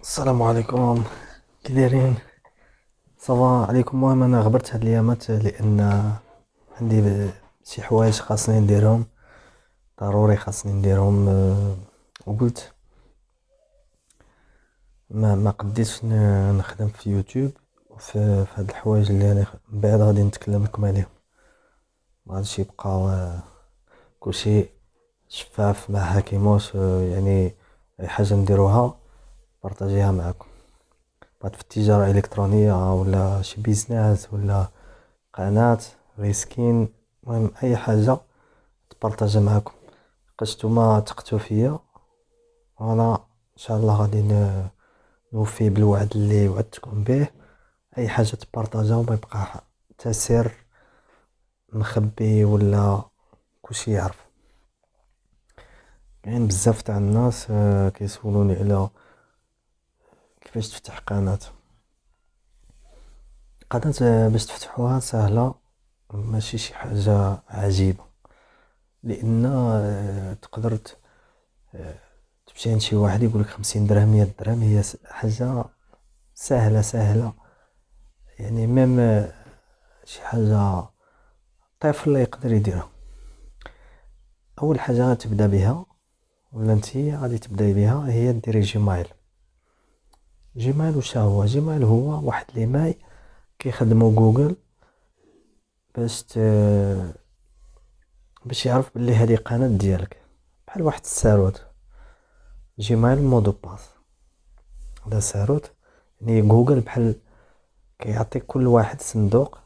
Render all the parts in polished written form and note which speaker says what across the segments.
Speaker 1: السلام عليكم. كي دايرين؟ صافا عليكم. المهم انا غبرت هاد الايامات لان عندي شي حوايج خاصني نديرهم، ضروري خاصني نديرهم. وقلت ما قديتش نخدم في يوتيوب في هاد الحوايج اللي انا من بعد غادي نتكلم لكم عليهم. ما غاديش يبقى كلشي شفاف، ما حاكيموش. يعني اي حاجه نديروها بارطاجيها معكم، بعد في التجاره الالكترونيه ولا شي بيزنس ولا قناة ريسكين. المهم اي حاجة تبارطاجي معاكم، لقاش نتوما تقتو فيا، وانا ان شاء الله غادي نوفي بالوعد اللي وعدتكم به. اي حاجة تبارطاجا وما يبقى حتى سر مخبي ولا كلشي يعرف. كاين بزاف تاع الناس كيسولوني على كيفاش تفتح قناة. باش تفتحوها سهلة، ماشي شي حاجة عجيبة، لان تقدر تمشي عند شي واحد يقولك 50 درهم 100 درهم. هي حاجة سهلة، يعني ميم شي حاجة طفل يقدر يديرها. أول حاجة غتبدا بها ولا نتيا غادي تبداي بها هي ديري جيميل. جيميل واش هو؟ جيميل هو واحد ليماي كيخدمو جوجل باش يعرف بلي هذه قناة ديالك، بحال واحد الساروت. جيميل مودو باس، هذا ساروت. يعني جوجل بحال كيعطيك كل واحد صندوق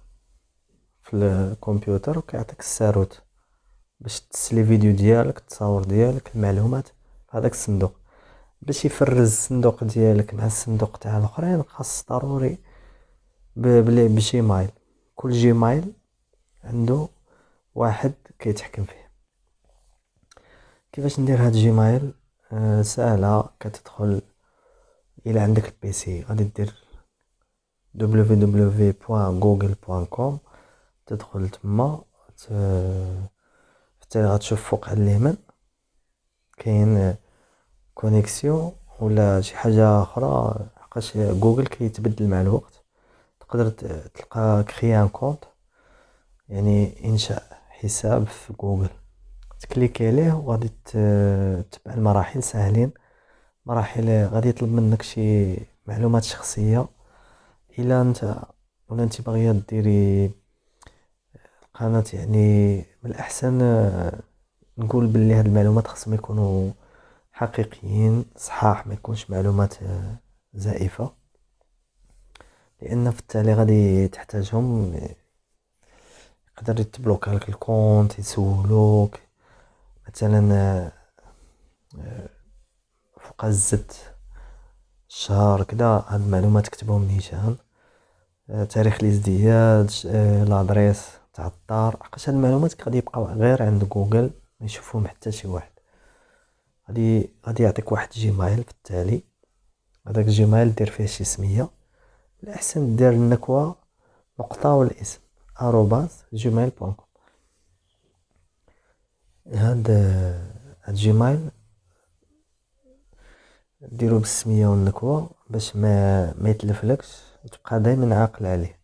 Speaker 1: في الكمبيوتر وكيعطيك الساروت باش تسلي فيديو ديالك، التصاور ديالك، المعلومات في هذاك الصندوق. باش يفرز الصندوق ديالك مع الصندوق تاع الاخرين خاص ضروري بجيميل. كل جيميل عنده واحد كيتحكم فيه. كيفاش ندير هاد جيميل؟ سهله. كتدخل الى عندك البيسي غادي دير www.google.com، تدخل تما حتى غتشوف فوق على اليمين كاين كونيكسيون ولا شي حاجه اخرى، حقاش جوجل كيتبدل مع الوقت. تقدر تلقى كريا ان كونط، يعني انشاء حساب في جوجل. تكليكي عليه وغادي تتبع المراحل ساهلين. مراحل غادي يطلب منك شي معلومات شخصيه. الا انت ولا انت باغيه ديري قناه، يعني من الاحسن نقول باللي هاد المعلومات خصهم يكونوا حقيقيين صحاح، ما يكونش معلومات زائفة، لان في التالي غادي تحتاجهم. يقدر يتبلوكا لك الكونت، يسولوك مثلا فوق الزد الشهر كدا. هاد المعلومات كتبهم نيشان، تاريخ الازدياد، لادريس تاع الدار. حقاش هاد المعلومات غادي يبقاو غير عند جوجل، ما يشوفهم حتى شي واحد. غادي يعطيك واحد جيميل. في التالي هذاك الجيميل دير فيه شي سميه. الاحسن دير النكوه نقطه والاسم @gmail.com. هاد جيميل ديرو بالسميه والنكوه باش ما يتلفلكش وتبقى دائما عاقل عليه.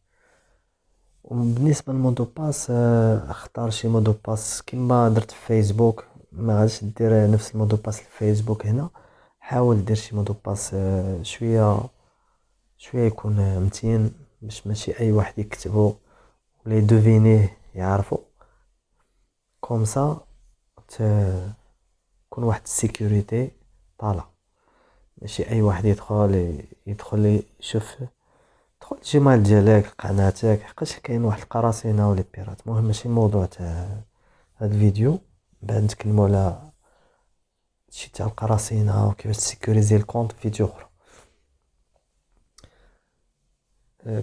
Speaker 1: وبالنسبه للمودو باس، اختار شي مودو باس كيما درت في فيسبوك. ما غاديش دير نفس المودو باس لفيسبوك هنا. حاول دير شي مودو باس شويه يكون متين، باش ماشي اي واحد يكتبو ولا يدوفينيه يعرفو. كومسا تكون واحد السيكوريتي طالع، ماشي اي واحد يدخل يشوف. دخل الجيميل ديالك قناتك، حقاش كاين واحد القراصنه ولا بيرات. المهم ماشي موضوع تاع هاد الفيديو. بعد نتكلموا على شي تاع القراصنه وكيفاش تسيكوريزي الكونت في فيديو اخرى.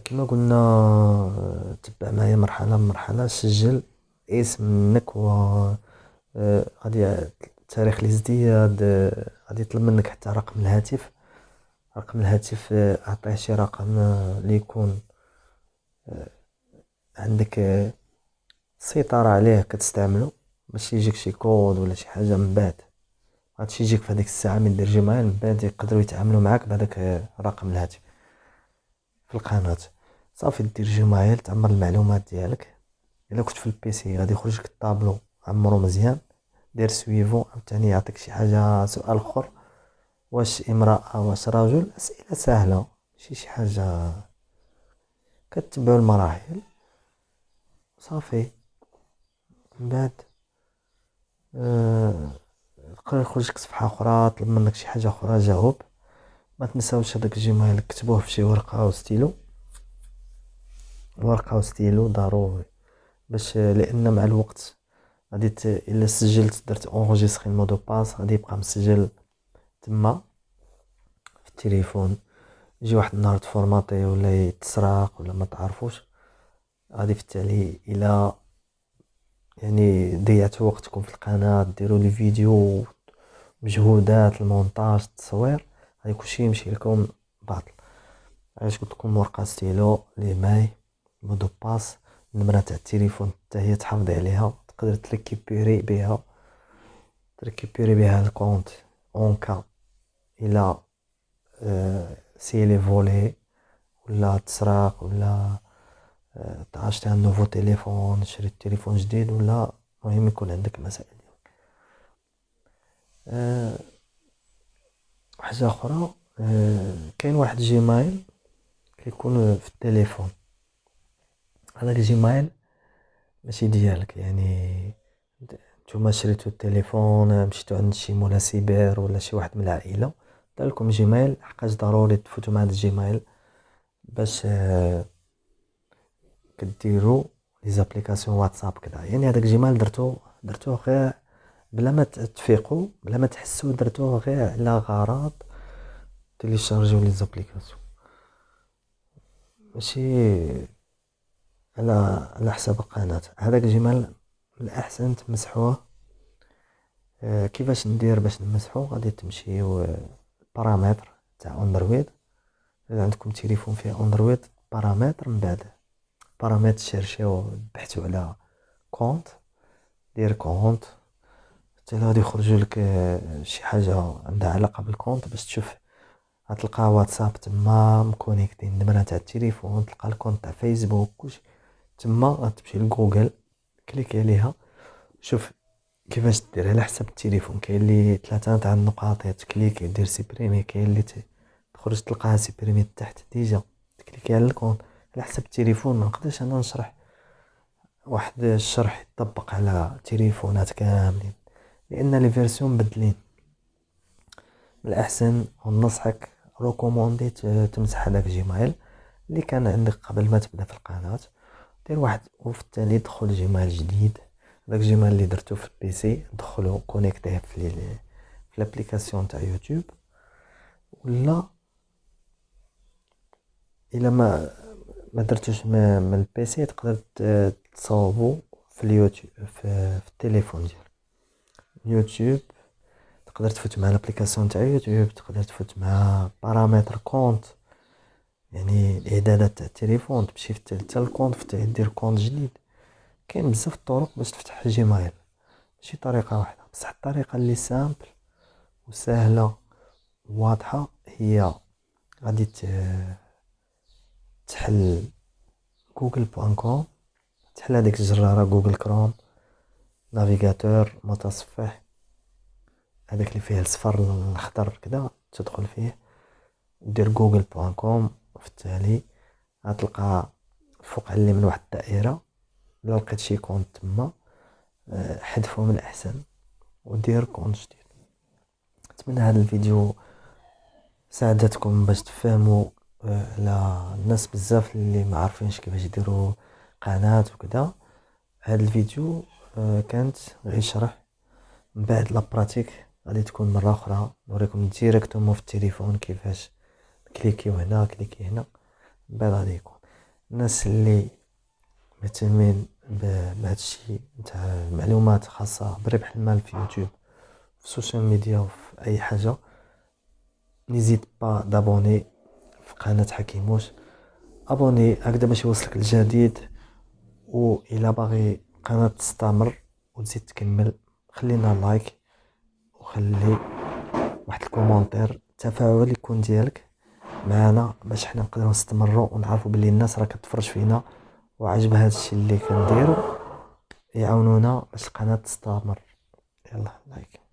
Speaker 1: كما قلنا، تبع معايا مرحله مرحله. سجل اسمك و غادي تاريخ الازدياد. غادي يطلب منك حتى رقم الهاتف. رقم الهاتف اعطيه شي رقم اللي يكون عندك السيطرة عليه، كتستعملو باش يجيك شي كود ولا شي حاجة من بعد. هادشي يجيك في هذيك الساعه من دير جيميل، من بعد يقدروا يتعاملوا معاك بهذاك رقم الهاتف في القناه. صافي دير جيميل، تعمر المعلومات ديالك. الا كنت في البيسي غادي يخرج لك الطابلو عمرو مزيان، دير سويفون، عاوتاني يعطيك شي حاجه سؤال اخر، واش امراه واش رجل. اسئله سهله، ماشي شي حاجه، كتبعوا المراحل صافي. من بعد يقدر يخرج لك صفحه اخرى طلب منك شي حاجه اخرى، جاوب. ما تنساوش هذاك الجيميل كتبوه في شي ورقه وستيلو، ورقه وستيلو ضروري، باش لان مع الوقت غادي الا سجلت درت اونغيستري المود دو باس غادي يبقى مسجل تما في التليفون. يجي واحد النهار تفورماطي ولا يتسرق ولا ما تعرفوش، غادي في التالي الى يعني ضيعتوا وقتكم في القناه ديروا لي فيديو مجهودات المونتاج التصوير، غادي كلشي يمشي لكم باطل. علاش قلت لكم ورقه ستيلو لي ماي مود دو باس، النمره تاع التليفون حتى هي تحافظي عليها، تقدر تريكيبيري بها، الكونت اون كا الى سي لي فولي ولا تسرق ولا تعاشت ان نوفو تليفون، شريت تليفون جديد، ولا المهم يكون عندك مسائل ديالك. حاجه اخرى، كاين واحد جيميل كيكون في التليفون، هذاك جيميل ماشي ديالك، يعني نتوما شريتو التليفون مشيتو عند شي مولا سيبر ولا شي واحد من العائله دار لكم جيميل، حقاش ضروري تفوتوا مع هذا الجيميل باش كديروا لي زابليكاسيون واتساب كذا. يعني هذاك الجيميل درتوه غير بلا ما تفيقوا، بلا ما تحسوا، درتوه غير على غرض تيليشارجيو لي زابليكاسيون، ماشي على حساب القناه. هذاك الجيميل من الاحسن تمسحوه. كيفاش ندير باش نمسحو؟ غادي تمشيو بارامتر تاع اندرويد، اذا عندكم تليفون فيه اندرويد بارامتر، من بعد بارامتر شيرشيو بحثوا على كونت، دير كونت، حتى غادي يخرجوا لك شي حاجه عندها علاقه بالكونت باش تشوف. غتلقى واتساب تما مكونيكتي، النمره تاع التليفون، تلقى الكونت تاع فيسبوك، كلشي تما. غتمشي لجوجل كليكي عليها، شوف كيفاش دير على حسب التليفون. كاين اللي 3 تاع النقاط تكليكي دير سيبريمي، كاين اللي تخرج تلقاها سيبريمي تحت ديجا، تكليكي على الكونت على حسب التليفون. ما نقدرش انا نشرح واحد الشرح يطبق على تليفونات كاملين، لان لي فيرسيون مبدلين. من الاحسن وننصحك روكوموندي تمسح هذاك جيميل اللي كان عندك قبل ما تبدا في القناه، دير واحد وفي التالي دخل جيميل جديد. داك الجيميل اللي درتو في البيسي دخلو كونيكتيه في لابليكاسيون تاع يوتيوب، ولا الا ما درتوش من البيسي تقدر تصاوبو في اليوتيوب في التليفون ديالك. يوتيوب تقدر تفوت مع لابليكاسيون تاع يوتيوب، تقدر تفوت مع بارامتر كونت، يعني الاعدادات تاع التليفون، تمشي في حتى الكونت في دير كونت جديد. كاين بزاف الطرق باش تفتح جيميل، ماشي طريقه واحده، بصح الطريقه اللي سامبل وسهله واضحه هي غادي تحل جوجل بوان كوم، تحل هذيك الجراره جوجل كروم، نافيغاتور متصفح هذاك اللي فيه الصفر الاخضر كذا، تدخل فيه دير جوجل بوان كوم، وفي التالي غتلقى فوق على اليمين واحد الدائره، الا لقيت شي كونت تما حذفو من الاحسن ودير كونت جديد. نتمنى هذا الفيديو ساعدتكم باش تفهموا على الناس بزاف اللي ما عارفينش كيفاش يديروا قناه وكذا. هذا الفيديو كانت غير شرح، من بعد لا براتيك غادي تكون مره اخرى نوريكم ديريكتومون في التليفون كيفاش كليكيو هنا كليكي هنا. من بعد غادي يكون الناس اللي مهتمين بهذا الشيء نتاع المعلومات خاصه بربح المال في يوتيوب، في السوشيال ميديا وفي اي حاجه، نزيد با دابوني في قناه حكيموش. ابوني هكذا باش يوصلك الجديد، و الى باغي القناه تستمر وتزيد تكمل خلينا لايك وخلي واحد الكومونتير، التفاعل يكون ديالك معنا باش حنا نقدروا نستمروا ونعرفوا بلي الناس راه كتفرج فينا وعجب هذا الشيء اللي كنديروا، يعاونونا باش القناة تستمر. يلا لايك.